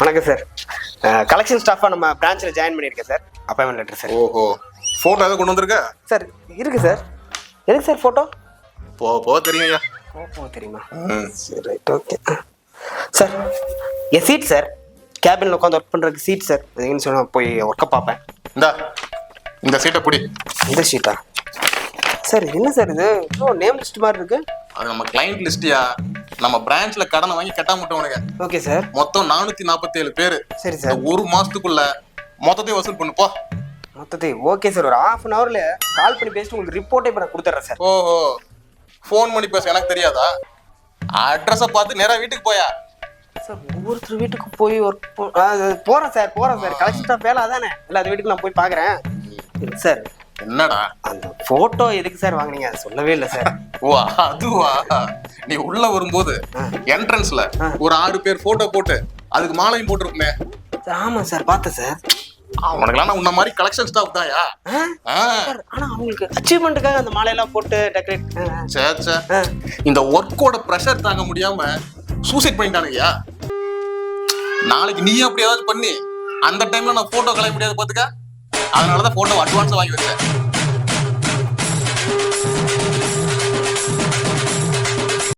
வணக்கம் sir. Collection ஸ்டாஃபாக நம்ம பிரான்ச்சில் join பண்ணியிருக்கேன் சார். Appointment letter sir. ஓஹோ, ஃபோட்டோ எதாவது கொண்டு வந்திருக்க? சார் இருக்கு சார். எதுக்கு சார் ஃபோட்டோ? போ தெரியும் ஐயா. ஓ தெரியுமா? சரி ரைட் ஓகே. சார் என் சீட் சார், கேபினில் உட்காந்து ஒர்க் பண்ணுறதுக்கு சீட் சார். எதுக்குன்னு சொன்னால் போய் ஒர்க்கை பார்ப்பேன். இந்த சீட்டை பிடி. இந்த ஷீட்டா சார்? என்ன சார் இது இன்னும் நேம் லிஸ்ட் மாதிரி இருக்கு? அது நம்ம கிளைண்ட் லிஸ்டியா. நம்ம பிரான்ச்ல கடனை வாங்கி கட்டாமட்டவனுங்க. Okay sir. மொத்தம் 447 பேரு. சரி சார். ஒரு மாசத்துக்குள்ள மொத்தத்தையும் வசூல் பண்ணு போ. மொத்தத்தையும் ஓகே சார். ஒரு ½ அன் ஹவர்ல கால் பண்ணி பேசிட்டு உங்களுக்கு ரிப்போர்ட்டே இப்போ நான் கொடுத்துட்றேன் சார். ஓஹோ, ஃபோன் பண்ணி பேச எனக்கு தெரியாதா? அட்ரஸை பார்த்து நேரா வீட்டுக்கு போயா? சார் ஒவ்வொருத்தர் வீட்டுக்கு போய் ஒர்க் போகிறேன் சார். கலெக்ஷன் ஸ்டாஃப் வேலை அதானே, எல்லா வீட்டுக்கு நான் போய் பார்க்குறேன் சார். என்னடா அந்த போட்டோ எதுக்கு சார் வாங்குனீங்க? அதை சொல்லவே இல்லை சார். ஓ அதுவா, நீ உள்ள வரும்போது என்ட்ரன்ஸ்ல ஒரு 6 பேர் போட்டோ போட்டு அதுக்கு மாலையும் போட்டுருக்குமே. ஆமாம் சார், பார்த்தேன் சார். அவனுக்கெல்லாம் நான் உன்ன மாதிரி கலெக்ஷன் ஸ்டாஃப் தான்யா. ஆனா அவங்களுக்கு அச்சீவ்மெண்ட்டுக்காக அந்த மாலையெல்லாம் போட்டு டெக்கரேட். சே இந்த ஒர்க்கோட ப்ரெஷர் தாங்க முடியாம சூசைட் பண்ணிட்டானுங்கய்யா. நாளைக்கு நீ அப்படி ஏதாச்சும் பண்ணி அந்த டைம்ல நான் போட்டோ கலைய முடியாது பாத்துக்க. அதனாலதான் போட்டோ அட்வான்ஸா வாங்கி வச்சேன்.